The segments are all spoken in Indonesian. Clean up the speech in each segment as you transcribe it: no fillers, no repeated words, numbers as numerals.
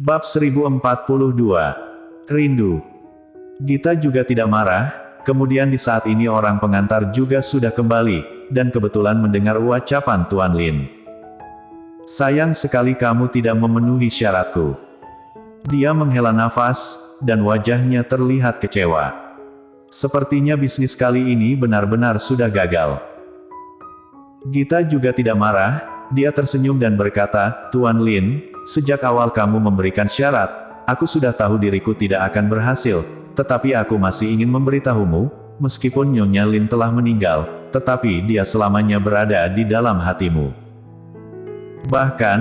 Bab 1042. Rindu. Gita juga tidak marah, kemudian di saat ini orang pengantar juga sudah kembali, dan kebetulan mendengar ucapan Tuan Lin. Sayang sekali kamu tidak memenuhi syaratku. Dia menghela nafas, dan wajahnya terlihat kecewa. Sepertinya bisnis kali ini benar-benar sudah gagal. Gita juga tidak marah, dia tersenyum dan berkata, Tuan Lin, sejak awal kamu memberikan syarat, aku sudah tahu diriku tidak akan berhasil, tetapi aku masih ingin memberitahumu, meskipun Nyonya Lin telah meninggal, tetapi dia selamanya berada di dalam hatimu. Bahkan,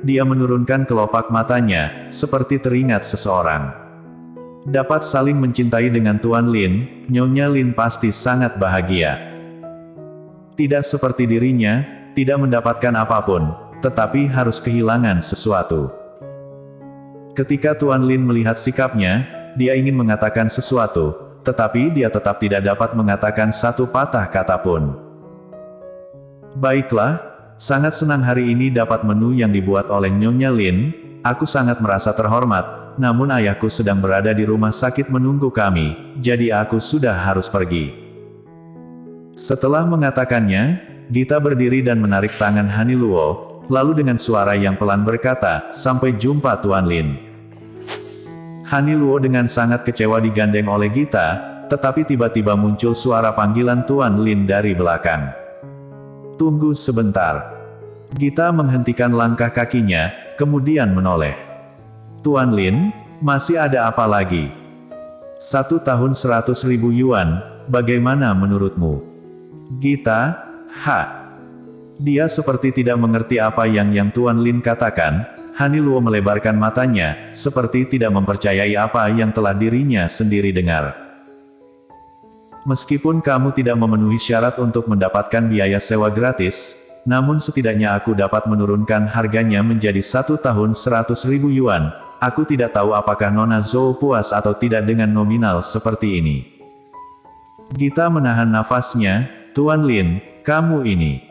dia menurunkan kelopak matanya, seperti teringat seseorang. Dapat saling mencintai dengan Tuan Lin, Nyonya Lin pasti sangat bahagia. Tidak seperti dirinya, tidak mendapatkan apapun, tetapi harus kehilangan sesuatu. Ketika Tuan Lin melihat sikapnya, dia ingin mengatakan sesuatu, tetapi dia tetap tidak dapat mengatakan satu patah kata pun. Baiklah, sangat senang hari ini dapat menu yang dibuat oleh Nyonya Lin, aku sangat merasa terhormat, namun ayahku sedang berada di rumah sakit menunggu kami, jadi aku sudah harus pergi. Setelah mengatakannya, Gita berdiri dan menarik tangan Han Luo, lalu dengan suara yang pelan berkata, sampai jumpa Tuan Lin. Han Luo dengan sangat kecewa digandeng oleh Gita, tetapi tiba-tiba muncul suara panggilan Tuan Lin dari belakang. Tunggu sebentar. Gita menghentikan langkah kakinya, kemudian menoleh. Tuan Lin, masih ada apa lagi? 1 tahun 100.000 yuan, bagaimana menurutmu? Gita, Dia seperti tidak mengerti apa yang Tuan Lin katakan. Han Luo melebarkan matanya, seperti tidak mempercayai apa yang telah dirinya sendiri dengar. Meskipun kamu tidak memenuhi syarat untuk mendapatkan biaya sewa gratis, namun setidaknya aku dapat menurunkan harganya menjadi 1 tahun 100.000 yuan. Aku tidak tahu apakah Nona Zhou puas atau tidak dengan nominal seperti ini. Gita menahan nafasnya. Tuan Lin, kamu ini.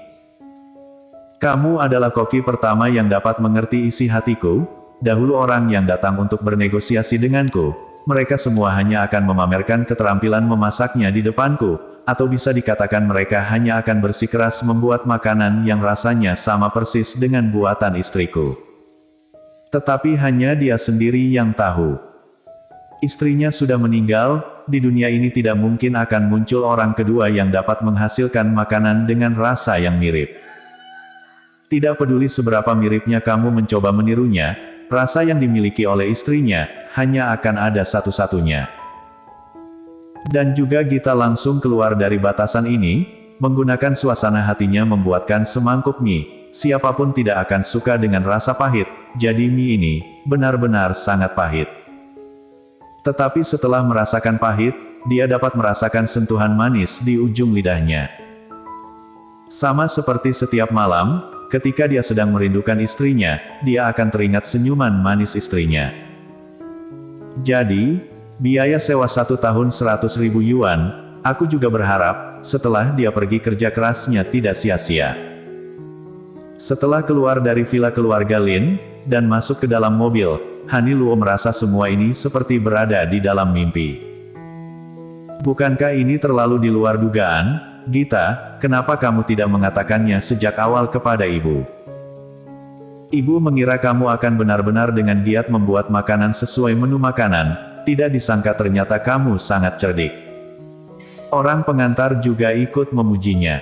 Kamu adalah koki pertama yang dapat mengerti isi hatiku. Dahulu orang yang datang untuk bernegosiasi denganku, mereka semua hanya akan memamerkan keterampilan memasaknya di depanku, atau bisa dikatakan mereka hanya akan bersikeras membuat makanan yang rasanya sama persis dengan buatan istriku. Tetapi hanya dia sendiri yang tahu. Istrinya sudah meninggal, di dunia ini tidak mungkin akan muncul orang kedua yang dapat menghasilkan makanan dengan rasa yang mirip. Tidak peduli seberapa miripnya kamu mencoba menirunya, rasa yang dimiliki oleh istrinya, hanya akan ada satu-satunya. Dan juga Gita langsung keluar dari batasan ini, menggunakan suasana hatinya membuatkan semangkuk mie. Siapapun tidak akan suka dengan rasa pahit, jadi mie ini, benar-benar sangat pahit. Tetapi setelah merasakan pahit, dia dapat merasakan sentuhan manis di ujung lidahnya. Sama seperti setiap malam, ketika dia sedang merindukan istrinya, dia akan teringat senyuman manis istrinya. Jadi, biaya sewa 1 tahun 100.000 yuan, aku juga berharap, setelah dia pergi kerja kerasnya tidak sia-sia. Setelah keluar dari villa keluarga Lin, dan masuk ke dalam mobil, Han Luo merasa semua ini seperti berada di dalam mimpi. Bukankah ini terlalu di luar dugaan? Gita, kenapa kamu tidak mengatakannya sejak awal kepada ibu? Ibu mengira kamu akan benar-benar dengan giat membuat makanan sesuai menu makanan, tidak disangka ternyata kamu sangat cerdik. Orang pengantar juga ikut memujinya.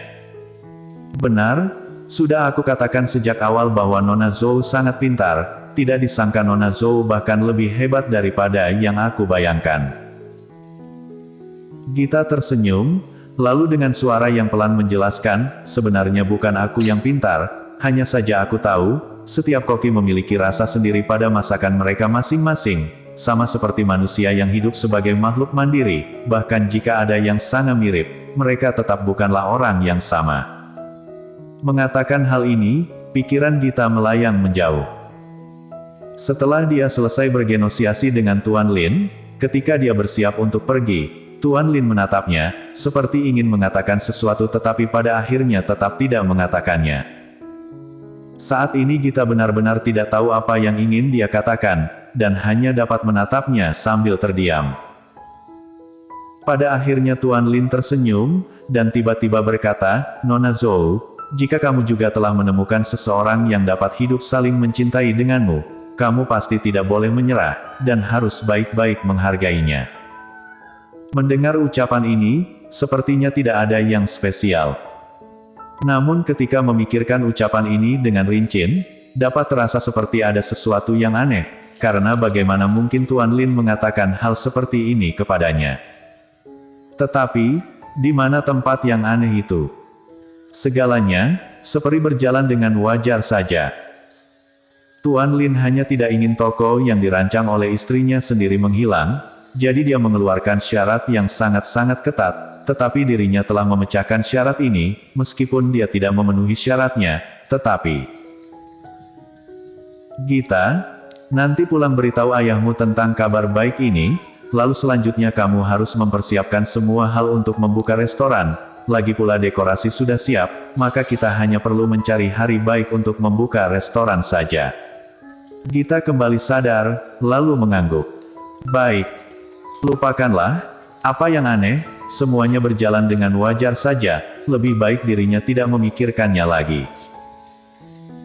Benar, sudah aku katakan sejak awal bahwa Nona Zhou sangat pintar. Tidak disangka Nona Zhou bahkan lebih hebat daripada yang aku bayangkan. Gita tersenyum, lalu dengan suara yang pelan menjelaskan, sebenarnya bukan aku yang pintar, hanya saja aku tahu, setiap koki memiliki rasa sendiri pada masakan mereka masing-masing, sama seperti manusia yang hidup sebagai makhluk mandiri, bahkan jika ada yang sangat mirip, mereka tetap bukanlah orang yang sama. Mengatakan hal ini, pikiran Gita melayang menjauh. Setelah dia selesai bernegosiasi dengan Tuan Lin, ketika dia bersiap untuk pergi, Tuan Lin menatapnya, seperti ingin mengatakan sesuatu tetapi pada akhirnya tetap tidak mengatakannya. Saat ini Gita benar-benar tidak tahu apa yang ingin dia katakan, dan hanya dapat menatapnya sambil terdiam. Pada akhirnya Tuan Lin tersenyum, dan tiba-tiba berkata, "Nona Zhou, jika kamu juga telah menemukan seseorang yang dapat hidup saling mencintai denganmu, kamu pasti tidak boleh menyerah, dan harus baik-baik menghargainya." Mendengar ucapan ini, sepertinya tidak ada yang spesial. Namun ketika memikirkan ucapan ini dengan rinci, dapat terasa seperti ada sesuatu yang aneh, karena bagaimana mungkin Tuan Lin mengatakan hal seperti ini kepadanya. Tetapi, di mana tempat yang aneh itu? Segalanya, seperti berjalan dengan wajar saja. Tuan Lin hanya tidak ingin toko yang dirancang oleh istrinya sendiri menghilang, jadi dia mengeluarkan syarat yang sangat-sangat ketat, tetapi dirinya telah memecahkan syarat ini, meskipun dia tidak memenuhi syaratnya, tetapi... Gita, nanti pulang beritahu ayahmu tentang kabar baik ini, lalu selanjutnya kamu harus mempersiapkan semua hal untuk membuka restoran, lagi pula dekorasi sudah siap, maka kita hanya perlu mencari hari baik untuk membuka restoran saja. Gita kembali sadar, lalu mengangguk. Baik. Lupakanlah, apa yang aneh, semuanya berjalan dengan wajar saja, lebih baik dirinya tidak memikirkannya lagi.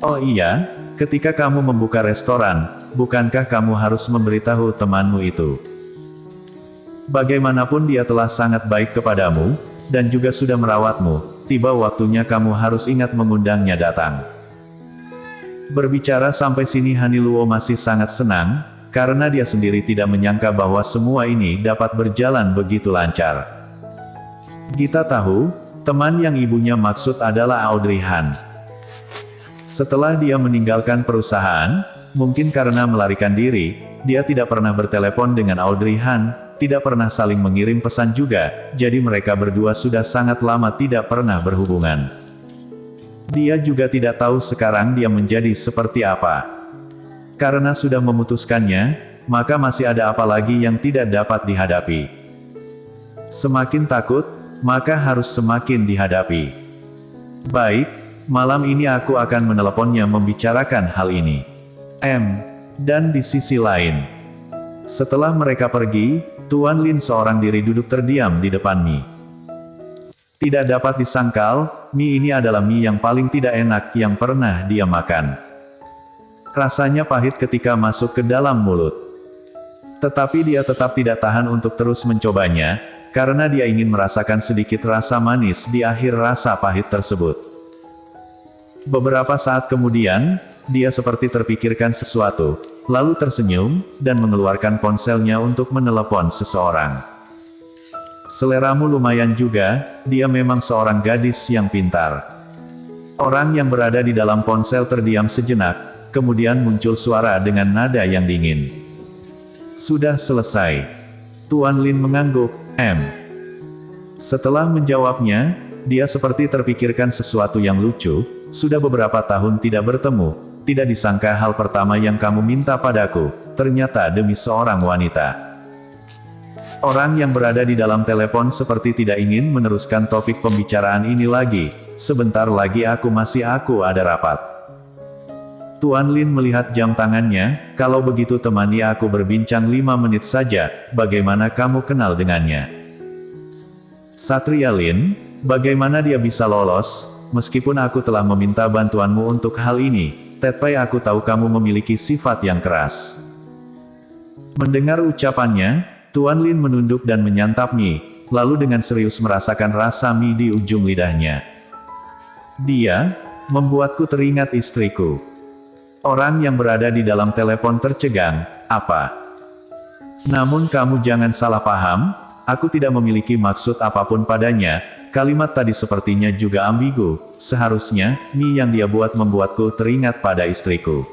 Oh iya, ketika kamu membuka restoran, bukankah kamu harus memberitahu temanmu itu? Bagaimanapun dia telah sangat baik kepadamu, dan juga sudah merawatmu, tiba waktunya kamu harus ingat mengundangnya datang. Berbicara sampai sini Haniluo masih sangat senang, karena dia sendiri tidak menyangka bahwa semua ini dapat berjalan begitu lancar. Gita tahu, teman yang ibunya maksud adalah Audrey Han. Setelah dia meninggalkan perusahaan, mungkin karena melarikan diri, dia tidak pernah bertelepon dengan Audrey Han, tidak pernah saling mengirim pesan juga, jadi mereka berdua sudah sangat lama tidak pernah berhubungan. Dia juga tidak tahu sekarang dia menjadi seperti apa. Karena sudah memutuskannya, maka masih ada apa lagi yang tidak dapat dihadapi. Semakin takut, maka harus semakin dihadapi. Baik, malam ini aku akan meneleponnya membicarakan hal ini. Dan di sisi lain, setelah mereka pergi, Tuan Lin seorang diri duduk terdiam di depan mie. Tidak dapat disangkal, mie ini adalah mie yang paling tidak enak yang pernah dia makan. Rasanya pahit ketika masuk ke dalam mulut. Tetapi dia tetap tidak tahan untuk terus mencobanya, karena dia ingin merasakan sedikit rasa manis di akhir rasa pahit tersebut. Beberapa saat kemudian, dia seperti terpikirkan sesuatu, lalu tersenyum, dan mengeluarkan ponselnya untuk menelepon seseorang. Seleramu lumayan juga, dia memang seorang gadis yang pintar. Orang yang berada di dalam ponsel terdiam sejenak, kemudian muncul suara dengan nada yang dingin. Sudah selesai. Tuan Lin mengangguk, Setelah menjawabnya, dia seperti terpikirkan sesuatu yang lucu, sudah beberapa tahun tidak bertemu. Tidak disangka hal pertama yang kamu minta padaku, ternyata demi seorang wanita. Orang yang berada di dalam telepon seperti tidak ingin meneruskan topik pembicaraan ini lagi, sebentar lagi aku ada rapat. Tuan Lin melihat jam tangannya, kalau begitu temani aku berbincang 5 menit saja, bagaimana kamu kenal dengannya? Satria Lin, bagaimana dia bisa lolos, meskipun aku telah meminta bantuanmu untuk hal ini. Tetapi aku tahu kamu memiliki sifat yang keras. Mendengar ucapannya, Tuan Lin menunduk dan menyantap mie, lalu dengan serius merasakan rasa mie di ujung lidahnya. Dia membuatku teringat istriku. Orang yang berada di dalam telepon tercegang, apa? Namun kamu jangan salah paham, aku tidak memiliki maksud apapun padanya. Kalimat tadi sepertinya juga ambigu, seharusnya, mie yang dia buat membuatku teringat pada istriku.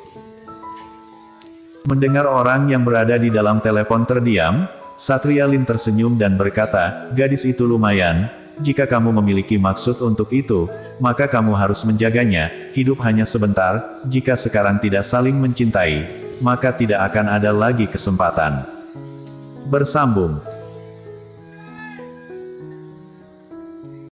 Mendengar orang yang berada di dalam telepon terdiam, Satria Lin tersenyum dan berkata, gadis itu lumayan, jika kamu memiliki maksud untuk itu, maka kamu harus menjaganya, hidup hanya sebentar, jika sekarang tidak saling mencintai, maka tidak akan ada lagi kesempatan. Bersambung.